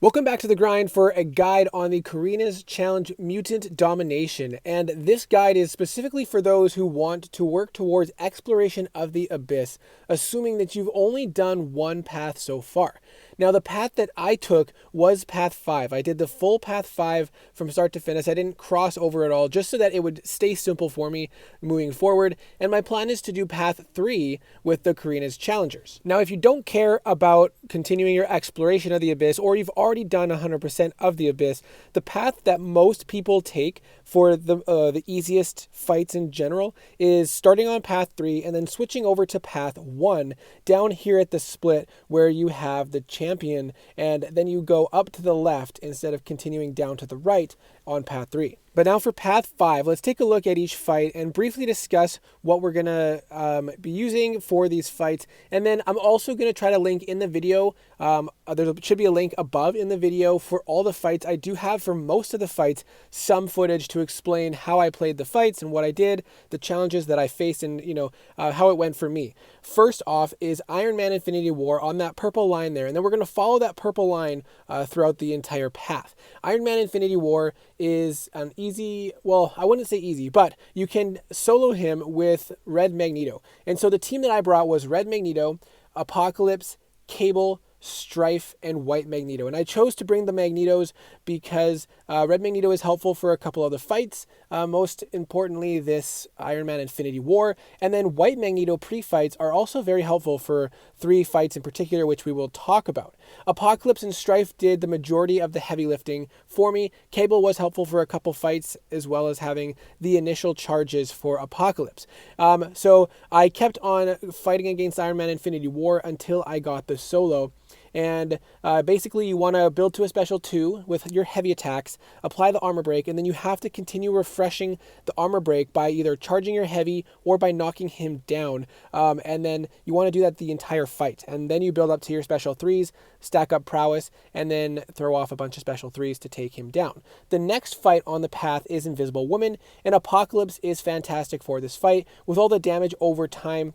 Welcome back to the grind for a guide on the Carina's Challenge Mutant Domination, and this guide is specifically for those who want to work towards exploration of the Abyss, assuming that you've only done one path so far. Now, the path that I took was Path 5. I did the full Path 5 from start to finish. I didn't cross over at all, just so that it would stay simple for me moving forward, and my plan is to do Path 3 with the Carina's Challengers. Now, if you don't care about continuing your exploration of the Abyss, or you've already done 100% of the Abyss, the path that most people take for the easiest fights in general is starting on Path 3 and then switching over to Path 1 down here at the split where you have the champion, and then you go up to the left instead of continuing down to the right on Path 3. But now for Path 5, let's take a look at each fight and briefly discuss what we're going to be using for these fights. And then I'm also going to try to link in the video, there should be a link above in the video for all the fights. I do have for most of the fights some footage to explain how I played the fights and what I did, the challenges that I faced, and how it went for me. First off is Iron Man Infinity War on that purple line there, and then we're going to follow that purple line throughout the entire path. Iron Man Infinity War is an easy, well, I wouldn't say easy, but you can solo him with Red Magneto. And so the team that I brought was Red Magneto, Apocalypse, Cable, Strife, and White Magneto. And I chose to bring the Magnetos because Red Magneto is helpful for a couple other fights, most importantly this Iron Man Infinity War, and then White Magneto pre-fights are also very helpful for 3 fights in particular, which we will talk about. Apocalypse and Strife did the majority of the heavy lifting for me. Cable was helpful for a couple fights, as well as having the initial charges for Apocalypse. So I kept on fighting against Iron Man Infinity War until I got the solo. And basically you want to build to a special 2 with your heavy attacks, apply the armor break, and then you have to continue refreshing the armor break by either charging your heavy or by knocking him down. And then you want to do that the entire fight. And then you build up to your special 3s, stack up prowess, and then throw off a bunch of special 3s to take him down. The next fight on the path is Invisible Woman, and Apocalypse is fantastic for this fight. With all the damage over time,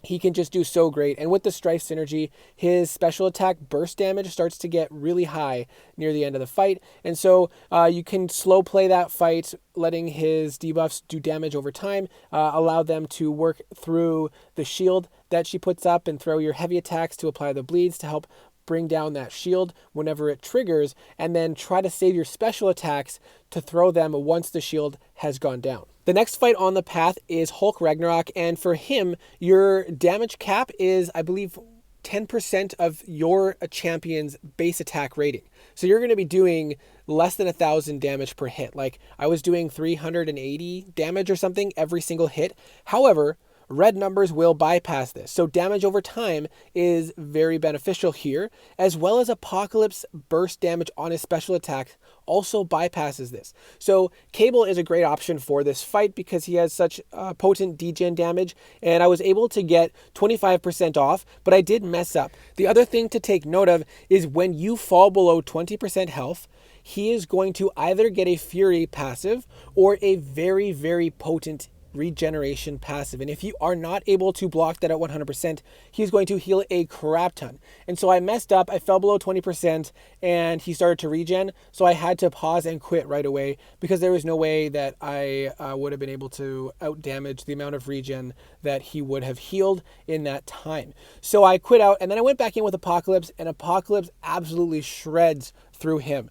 he can just do so great. And with the Strife synergy, his special attack burst damage starts to get really high near the end of the fight. And so you can slow play that fight, letting his debuffs do damage over time, allow them to work through the shield that she puts up, and throw your heavy attacks to apply the bleeds to help bring down that shield whenever it triggers, and then try to save your special attacks to throw them once the shield has gone down. The next fight on the path is Hulk Ragnarok, and for him, your damage cap is, I believe, 10% of your champion's base attack rating. So you're going to be doing less than 1,000 damage per hit. Like, I was doing 380 damage or something every single hit. However, red numbers will bypass this. So damage over time is very beneficial here, as well as Apocalypse burst damage on his special attack also bypasses this. So Cable is a great option for this fight because he has such potent degen damage, and I was able to get 25% off, but I did mess up. The other thing to take note of is when you fall below 20% health, he is going to either get a Fury passive or a very, very potent regeneration passive, and if you are not able to block that at 100%, he's going to heal a crap ton. And so I messed up, I fell below 20%, and he started to regen, so I had to pause and quit right away because there was no way that I would have been able to out damage the amount of regen that he would have healed in that time. So I quit out, and then I went back in with Apocalypse, and Apocalypse absolutely shreds through him.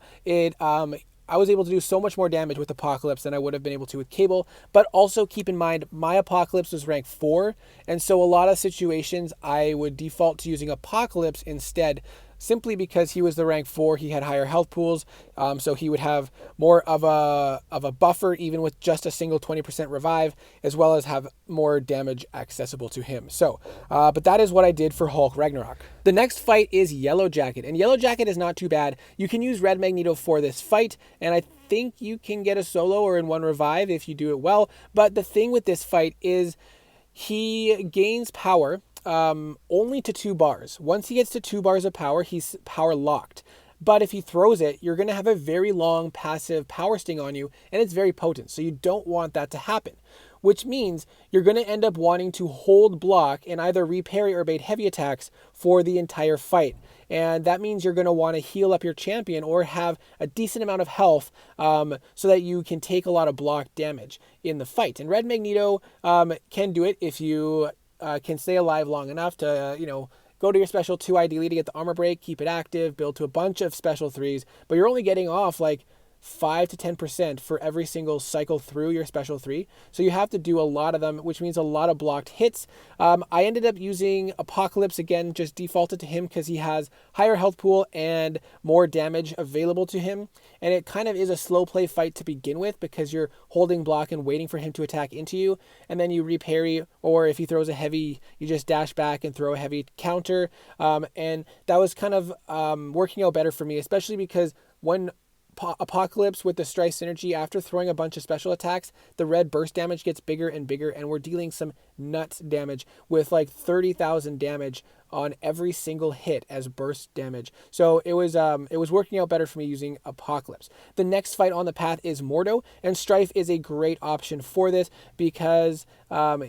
I was able to do so much more damage with Apocalypse than I would have been able to with Cable, but also keep in mind, my Apocalypse was rank 4, and so a lot of situations I would default to using Apocalypse instead, simply because he was the rank 4, he had higher health pools, so he would have more of a buffer even with just a single 20% revive, as well as have more damage accessible to him. So, but that is what I did for Hulk Ragnarok. The next fight is Yellow Jacket, and Yellow Jacket is not too bad. You can use Red Magneto for this fight, and I think you can get a solo or in one revive if you do it well, but the thing with this fight is he gains power only to 2 bars. Once he gets to 2 bars of power, he's power locked. But if he throws it, you're going to have a very long passive power sting on you, and it's very potent, so you don't want that to happen. which means you're going to end up wanting to hold block and either reparry or bait heavy attacks for the entire fight. And that means you're going to want to heal up your champion or have a decent amount of health so that you can take a lot of block damage in the fight. And Red Magneto can do it if you can stay alive long enough to, go to your special 2 ideally to get the armor break, keep it active, build to a bunch of special 3s, but you're only getting off like 5 to 10% for every single cycle through your special 3. So you have to do a lot of them, which means a lot of blocked hits. I ended up using Apocalypse again, just defaulted to him because he has higher health pool and more damage available to him. And it kind of is a slow play fight to begin with because you're holding block and waiting for him to attack into you. And then you reparry, or if he throws a heavy, you just dash back and throw a heavy counter. And that was kind of working out better for me, especially because when Apocalypse with the Strife synergy, after throwing a bunch of special attacks, the red burst damage gets bigger and bigger, and we're dealing some nuts damage with like 30,000 damage on every single hit as burst damage. So it was working out better for me using Apocalypse. The next fight on the path is Mordo, and Strife is a great option for this because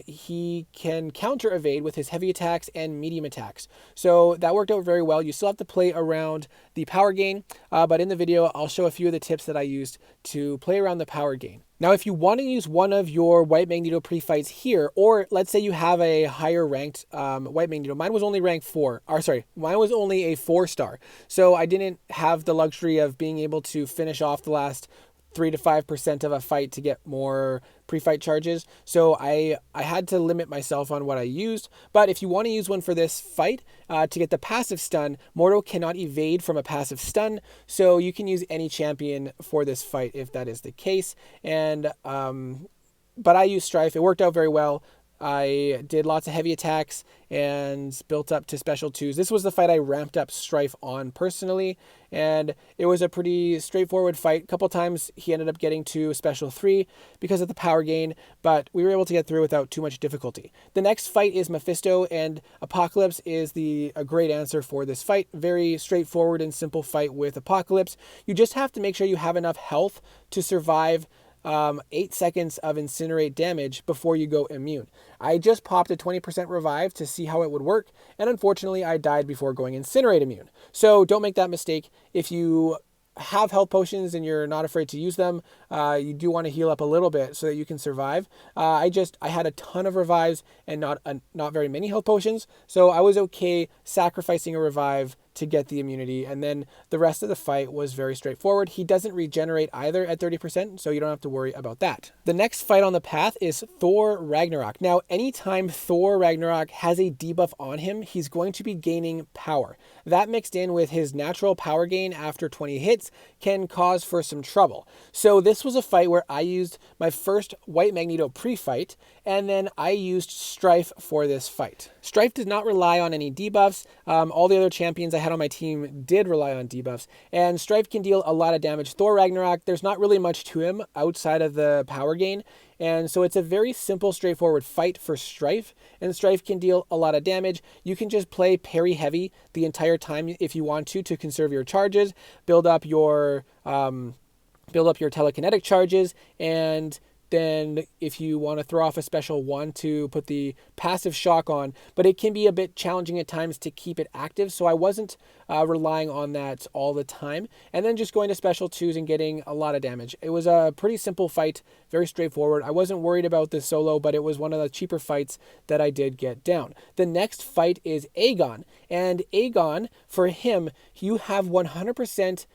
he can counter evade with his heavy attacks and medium attacks. So that worked out very well. You still have to play around the power gain, but in the video I'll show a few of the tips that I used to play around the power gain. Now, if you want to use one of your White Magneto pre-fights here, or let's say you have a higher ranked White Magneto, mine was only ranked 4, or sorry, mine was only a 4-star. So I didn't have the luxury of being able to finish off the last 3 to 5% of a fight to get more pre-fight charges. So I had to limit myself on what I used. But if you want to use one for this fight to get the passive stun, Mordo cannot evade from a passive stun. So you can use any champion for this fight if that is the case. And but I used Strife. It worked out very well. I did lots of heavy attacks and built up to special 2s. This was the fight I ramped up Strife on personally, and it was a pretty straightforward fight. A couple times he ended up getting to special 3 because of the power gain, but we were able to get through without too much difficulty. The next fight is Mephisto, and Apocalypse is a great answer for this fight. Very straightforward and simple fight with Apocalypse. You just have to make sure you have enough health to survive 8 seconds of incinerate damage before you go immune. I just popped a 20% revive to see how it would work, and unfortunately I died before going incinerate immune. So don't make that mistake. If you have health potions and you're not afraid to use them, you do want to heal up a little bit so that you can survive. I had a ton of revives and not very many health potions, so I was okay sacrificing a revive to get the immunity, and then the rest of the fight was very straightforward. He doesn't regenerate either at 30%, so you don't have to worry about that. The next fight on the path is Thor Ragnorok. Now, anytime Thor Ragnorok has a debuff on him, he's going to be gaining power. That mixed in with his natural power gain after 20 hits can cause for some trouble. So this was a fight where I used my first White Magneto pre-fight, and then I used Strife for this fight. Strife does not rely on any debuffs. All the other champions I had on my team did rely on debuffs, and Strife can deal a lot of damage. Thor Ragnarok, there's not really much to him outside of the power gain, and so it's a very simple, straightforward fight for Strife, and Strife can deal a lot of damage. You can just play parry heavy the entire time if you want to conserve your charges, build up your telekinetic charges, and then if you want to throw off a special 1 to put the passive shock on, but it can be a bit challenging at times to keep it active, so I wasn't relying on that all the time, and then just going to special 2s and getting a lot of damage. It was a pretty simple fight, very straightforward. I wasn't worried about the solo, but it was one of the cheaper fights that I did get down. The next fight is Aegon, and Aegon, for him, you have 100%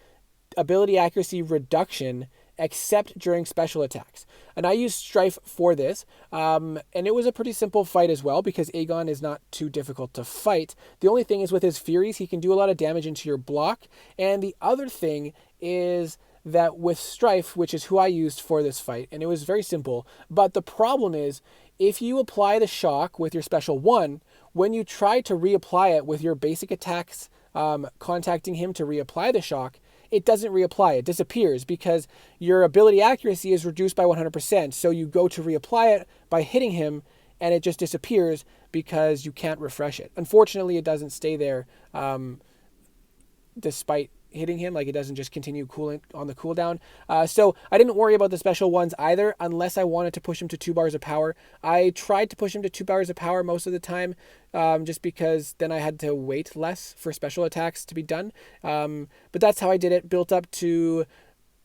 ability accuracy reduction except during special attacks. And I used Strife for this, and it was a pretty simple fight as well because Aegon is not too difficult to fight. The only thing is with his Furies, he can do a lot of damage into your block, and the other thing is that with Strife, which is who I used for this fight, and it was very simple, but the problem is if you apply the shock with your special 1, when you try to reapply it with your basic attacks, contacting him to reapply the shock, it doesn't reapply. It disappears because your ability accuracy is reduced by 100%. So you go to reapply it by hitting him, and it just disappears because you can't refresh it. Unfortunately, it doesn't stay there despite hitting him, like it doesn't just continue cooling on the cooldown. So I didn't worry about the special ones either, unless I wanted to push him to 2 bars of power. I tried to push him to 2 bars of power most of the time, just because then I had to wait less for special attacks to be done. But that's how I did it. Built up to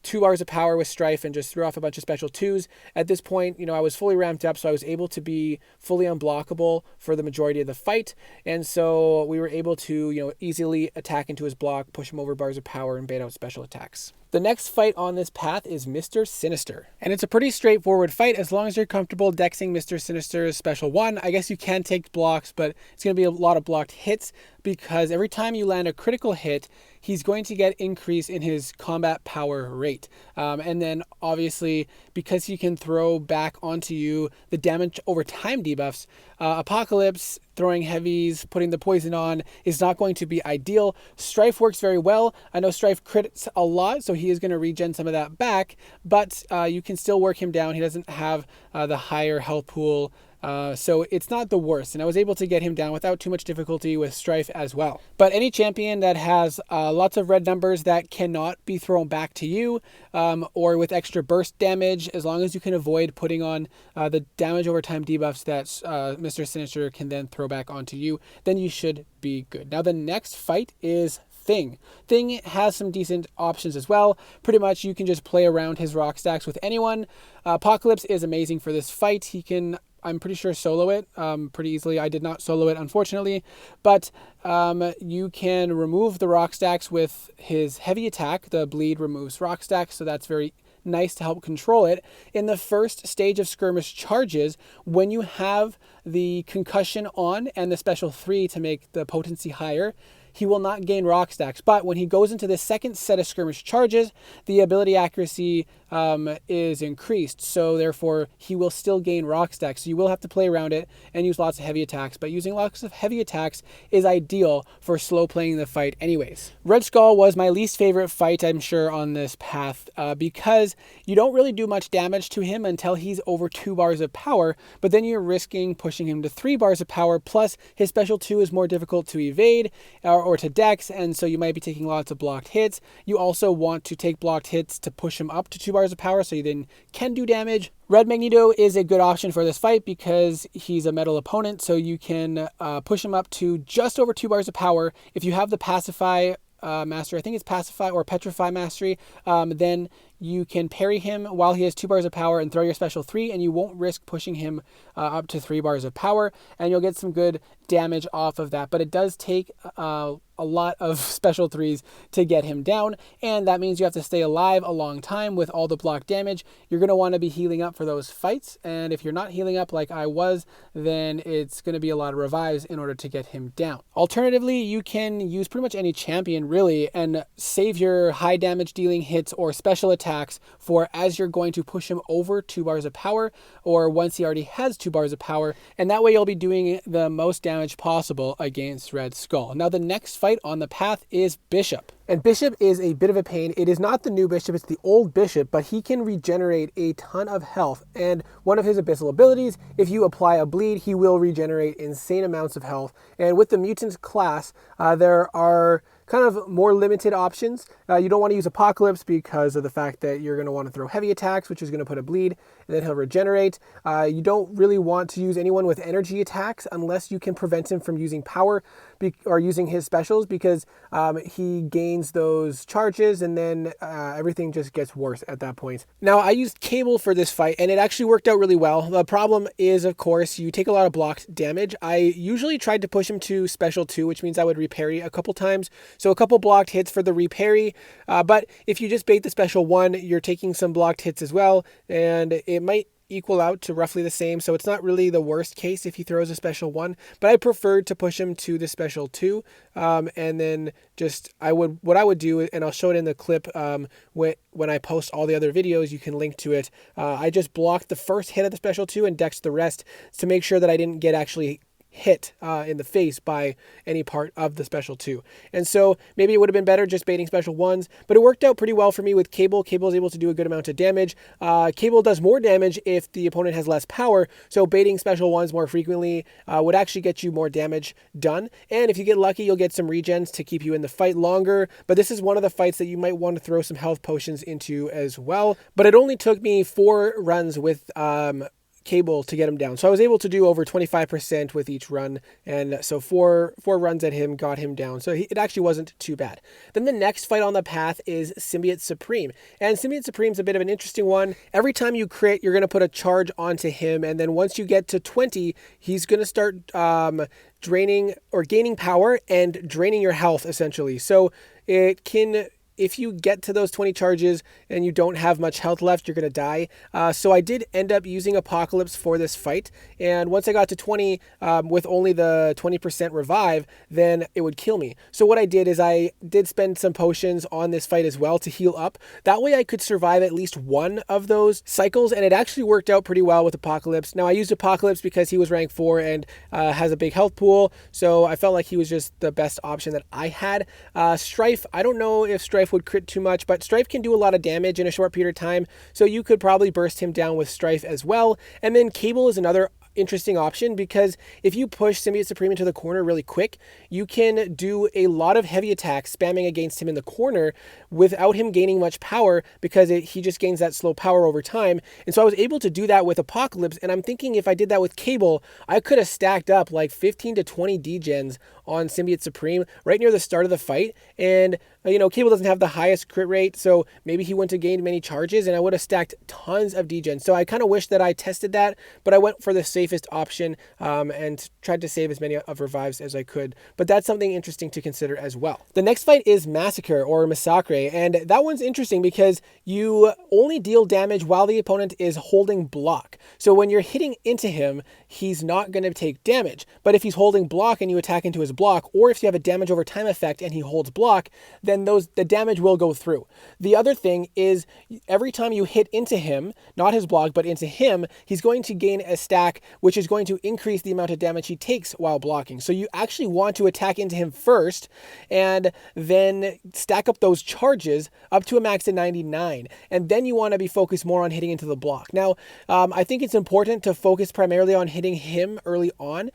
2 bars of power with Strife and just threw off a bunch of special 2s. At this point, I was fully ramped up, so I was able to be fully unblockable for the majority of the fight. And so we were able to, easily attack into his block, push him over bars of power, and bait out special attacks. The next fight on this path is Mr. Sinister. And it's a pretty straightforward fight as long as you're comfortable dexing Mr. Sinister's special 1. I guess you can take blocks, but it's going to be a lot of blocked hits because every time you land a critical hit, he's going to get increase in his combat power rate. And then obviously, because he can throw back onto you the damage over time debuffs, Apocalypse, throwing heavies, putting the poison on is not going to be ideal. Strife works very well. I know Strife crits a lot, so he is going to regen some of that back, but you can still work him down. He doesn't have the higher health pool, so it's not the worst, and I was able to get him down without too much difficulty with Strife as well. But any champion that has lots of red numbers that cannot be thrown back to you, or with extra burst damage, as long as you can avoid putting on the damage over time debuffs that Mr. Sinister can then throw back onto you, then you should be good. Now the next fight is Thing. Thing has some decent options as well. Pretty much you can just play around his rock stacks with anyone. Apocalypse is amazing for this fight. He can, I'm pretty sure, solo it pretty easily. I did not solo it, unfortunately, but you can remove the rock stacks with his heavy attack. The bleed removes rock stacks, so that's very nice to help control it. In the first stage of skirmish charges, when you have the concussion on and the special 3 to make the potency higher, he will not gain rock stacks. But when he goes into the second set of skirmish charges, the ability accuracy is increased. So therefore, he will still gain rock stacks. So you will have to play around it and use lots of heavy attacks. But using lots of heavy attacks is ideal for slow playing the fight anyways. Red Skull was my least favorite fight, I'm sure, on this path because you don't really do much damage to him until he's over 2 bars of power. But then you're risking pushing him to 3 bars of power. Plus, his special 2 is more difficult to evade or to dex, and so you might be taking lots of blocked hits. You also want to take blocked hits to push him up to 2 bars of power so you then can do damage. Red Magneto is a good option for this fight because he's a metal opponent, so you can push him up to just over 2 bars of power. If you have the Pacify Mastery, I think it's Pacify or Petrify Mastery, then you can parry him while he has 2 bars of power and throw your special 3, and you won't risk pushing him up to 3 bars of power, and you'll get some good damage off of that. But it does take a lot of special 3s to get him down, and that means you have to stay alive a long time with all the block damage. You're going to want to be healing up for those fights, and if you're not healing up like I was, then it's going to be a lot of revives in order to get him down. Alternatively, you can use pretty much any champion really and save your high damage dealing hits or special attacks for as you're going to push him over 2 bars of power, or once he already has 2 bars of power, and that way you'll be doing the most damage possible against Red Skull. Now the next fight on the path is Bishop. And Bishop is a bit of a pain. It is not the new Bishop, it's the old Bishop, but he can regenerate a ton of health. And one of his abyssal abilities, if you apply a bleed, he will regenerate insane amounts of health. And with the mutant class, there are kind of more limited options. You don't want to use Apocalypse because of the fact that you're going to want to throw heavy attacks, which is going to put a bleed, and then he'll regenerate. You don't really want to use anyone with energy attacks unless you can prevent him from using power or using his specials, because he gains those charges and then everything just gets worse at that point. Now I used Cable for this fight and it actually worked out really well. The problem is, of course, you take a lot of blocked damage. I usually tried to push him to special 2, which means I would reparry a couple times. So a couple blocked hits for the reparry, but if you just bait the special 1, you're taking some blocked hits as well, and it might equal out to roughly the same. So it's not really the worst case if he throws a special 1, but I preferred to push him to the special 2. And then just, what I would do, and I'll show it in the clip when I post all the other videos, you can link to it. I just blocked the first hit of the special 2 and dexed the rest to make sure that I didn't get actually hit in the face by any part of the special 2. And so maybe it would have been better just baiting special 1s, but it worked out pretty well for me with Cable. Cable is able to do a good amount of damage. Cable does more damage if the opponent has less power, so baiting special 1s more frequently would actually get you more damage done. And if you get lucky, you'll get some regens to keep you in the fight longer, but this is one of the fights that you might want to throw some health potions into as well. But it only took me 4 runs with Cable to get him down. So I was able to do over 25% with each run, and so four runs at him got him down. So it actually wasn't too bad. Then the next fight on the path is Symbiote Supreme. And Symbiote Supreme is a bit of an interesting one. Every time you crit, you're going to put a charge onto him, and then once you get to 20, he's going to start draining or gaining power and draining your health, essentially. So it can... If you get to those 20 charges and you don't have much health left, you're going to die. So I did end up using Apocalypse for this fight. And once I got to 20 with only the 20% revive, then it would kill me. So what I did is I did spend some potions on this fight as well to heal up. That way I could survive at least one of those cycles. And it actually worked out pretty well with Apocalypse. Now I used Apocalypse because he was rank 4 and has a big health pool. So I felt like he was just the best option that I had. Strife, I don't know if Strife would crit too much, but Strife can do a lot of damage in a short period of time, so you could probably burst him down with Strife as well. And then Cable is another interesting option, because if you push Symbiote Supreme into the corner really quick, you can do a lot of heavy attacks spamming against him in the corner without him gaining much power, because he just gains that slow power over time. And so I was able to do that with Apocalypse, and I'm thinking if I did that with Cable, I could have stacked up like 15 to 20 degens on Symbiote Supreme right near the start of the fight. And Cable doesn't have the highest crit rate, so maybe he wouldn't have gained many charges, and I would have stacked tons of degens. So I kind of wish that I tested that, but I went for the safest option and tried to save as many of revives as I could. But that's something interesting to consider as well. The next fight is Massacre or Masacre, and that one's interesting because you only deal damage while the opponent is holding block. So when you're hitting into him, he's not going to take damage. But if he's holding block and you attack into his block, or if you have a damage over time effect and he holds block, then the damage will go through. The other thing is every time you hit into him, not his block, but into him, he's going to gain a stack, which is going to increase the amount of damage he takes while blocking. So you actually want to attack into him first and then stack up those charges up to a max of 99. And then you want to be focused more on hitting into the block. Now, I think it's important to focus primarily on hitting him early on.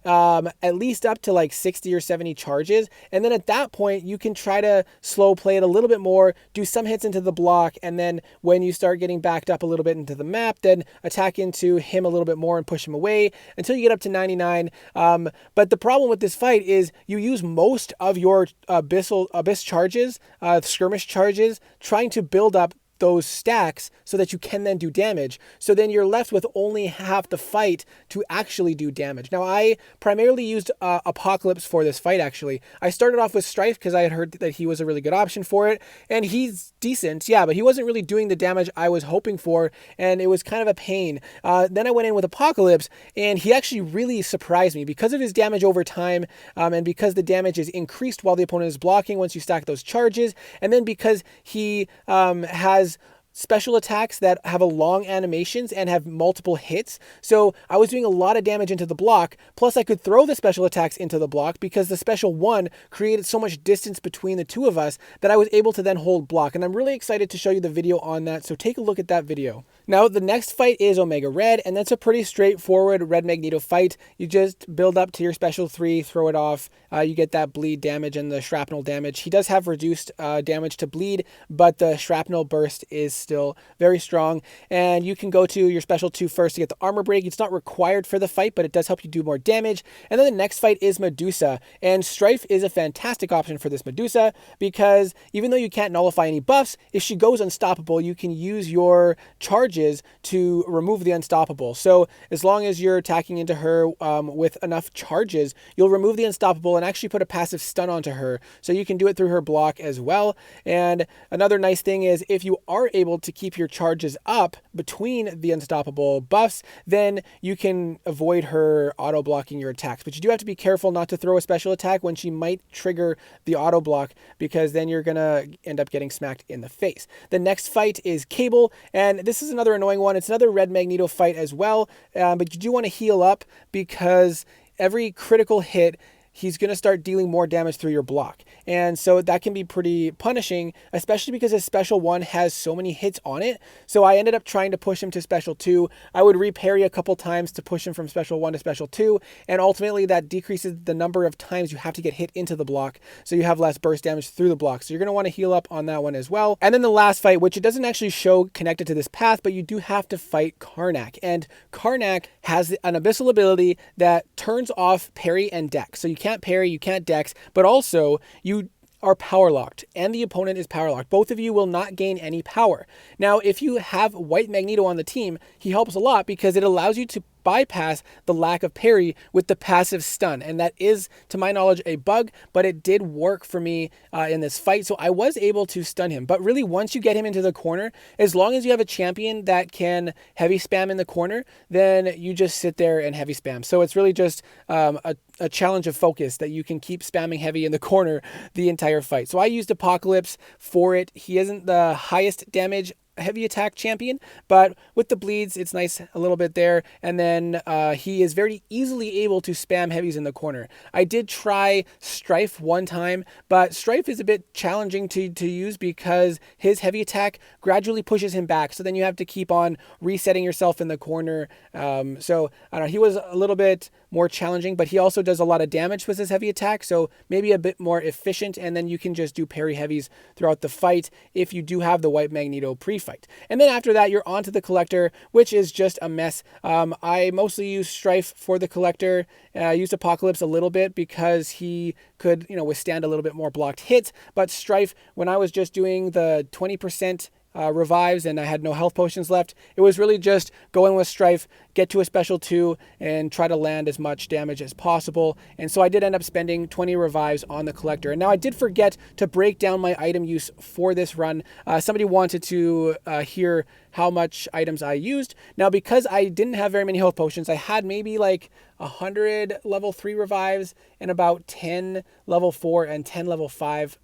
At least up to like 60 or 70 charges. And then at that point, you can try to slow play it a little bit more, do some hits into the block, and then when you start getting backed up a little bit into the map, then attack into him a little bit more and push him away until you get up to 99. But the problem with this fight is you use most of your abyss charges, skirmish charges, trying to build up those stacks so that you can then do damage. So then you're left with only half the fight to actually do damage. Now, I primarily used Apocalypse for this fight, actually. I started off with Strife because I had heard that he was a really good option for it, and he's decent, yeah, but he wasn't really doing the damage I was hoping for, and it was kind of a pain. Then I went in with Apocalypse, and he actually really surprised me because of his damage over time, and because the damage is increased while the opponent is blocking once you stack those charges, and then because he has special attacks that have a long animations and have multiple hits. So I was doing a lot of damage into the block, plus I could throw the special attacks into the block because the special one created so much distance between the two of us that I was able to then hold block. And I'm really excited to show you the video on that, so take a look at that video. Now, the next fight is Omega Red, and that's a pretty straightforward Red Magneto fight. You just build up to your special 3, throw it off, you get that bleed damage and the shrapnel damage. He does have reduced damage to bleed, but the shrapnel burst is still very strong, and you can go to your special 2 first to get the armor break. It's not required for the fight, but it does help you do more damage. And then the next fight is Medusa, and Strife is a fantastic option for this Medusa because even though you can't nullify any buffs, if she goes unstoppable, you can use your charges to remove the unstoppable. So as long as you're attacking into her with enough charges, you'll remove the unstoppable and actually put a passive stun onto her. So you can do it through her block as well. And another nice thing is if you are able to keep your charges up between the unstoppable buffs, then you can avoid her auto blocking your attacks. But you do have to be careful not to throw a special attack when she might trigger the auto block, because then you're gonna end up getting smacked in the face. The next fight is Cable, and this is another annoying one. It's another Red Magneto fight as well, but you do want to heal up because every critical hit, he's going to start dealing more damage through your block. And so that can be pretty punishing, especially because his special 1 has so many hits on it. So I ended up trying to push him to special 2. I would reparry a couple times to push him from special 1 to special 2. And ultimately that decreases the number of times you have to get hit into the block. So you have less burst damage through the block. So you're going to want to heal up on that one as well. And then the last fight, which it doesn't actually show connected to this path, but you do have to fight Karnak. And Karnak has an abyssal ability that turns off parry and dex. So you can't parry, you can't dex, but also you are power locked and the opponent is power locked. Both of you will not gain any power. Now, if you have White Magneto on the team, he helps a lot because it allows you to bypass the lack of parry with the passive stun. And that is, to my knowledge, a bug, but it did work for me in this fight. So I was able to stun him. But really, once you get him into the corner, as long as you have a champion that can heavy spam in the corner, then you just sit there and heavy spam. So it's really just a challenge of focus that you can keep spamming heavy in the corner the entire fight. So I used Apocalypse for it. He isn't the highest damage heavy attack champion, but with the bleeds, it's nice a little bit there. And then he is very easily able to spam heavies in the corner. I did try Strife one time, but Strife is a bit challenging to use because his heavy attack gradually pushes him back. So then you have to keep on resetting yourself in the corner. So I don't know, he was a little bit more challenging, but he also does a lot of damage with his heavy attack. So maybe a bit more efficient. And then you can just do parry heavies throughout the fight if you do have the White Magneto pre-fight. And then after that, you're on to the Collector, which is just a mess. I mostly use Strife for the Collector. I used Apocalypse a little bit because he could, withstand a little bit more blocked hits. But Strife, when I was just doing the 20% revives and I had no health potions left, it was really just going with Strife, get to a special 2 and try to land as much damage as possible. And so I did end up spending 20 revives on the Collector. And now I did forget to break down my item use for this run. Somebody wanted to hear how much items I used. Now, because I didn't have very many health potions, I had maybe like 100 level 3 revives and about 10 level 4 and 10 level 5,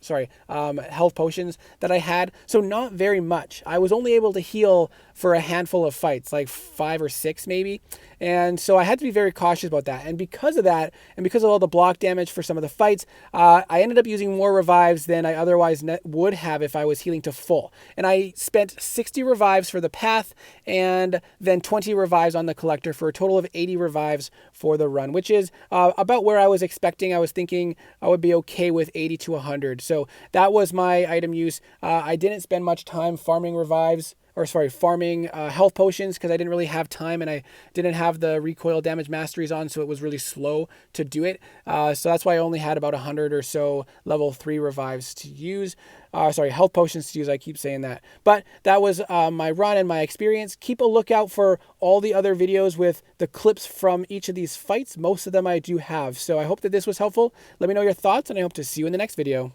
health potions that I had. So not very much. I was only able to heal for a handful of fights, like 5 or 6 maybe. And so I had to be very cautious about that. And because of that, and because of all the block damage for some of the fights, I ended up using more revives than I otherwise would have if I was healing to full. And I spent 60 revives for the path and then 20 revives on the Collector for a total of 80 revives for the run, which is about where I was expecting. I was thinking I would be okay with 80 to 100. So that was my item use. I didn't spend much time farming health potions because I didn't really have time and I didn't have the recoil damage masteries on, so it was really slow to do it. So that's why I only had about 100 or so level 3 revives to use. Health potions to use. I keep saying that. But that was my run and my experience. Keep a lookout for all the other videos with the clips from each of these fights. Most of them I do have. So I hope that this was helpful. Let me know your thoughts and I hope to see you in the next video.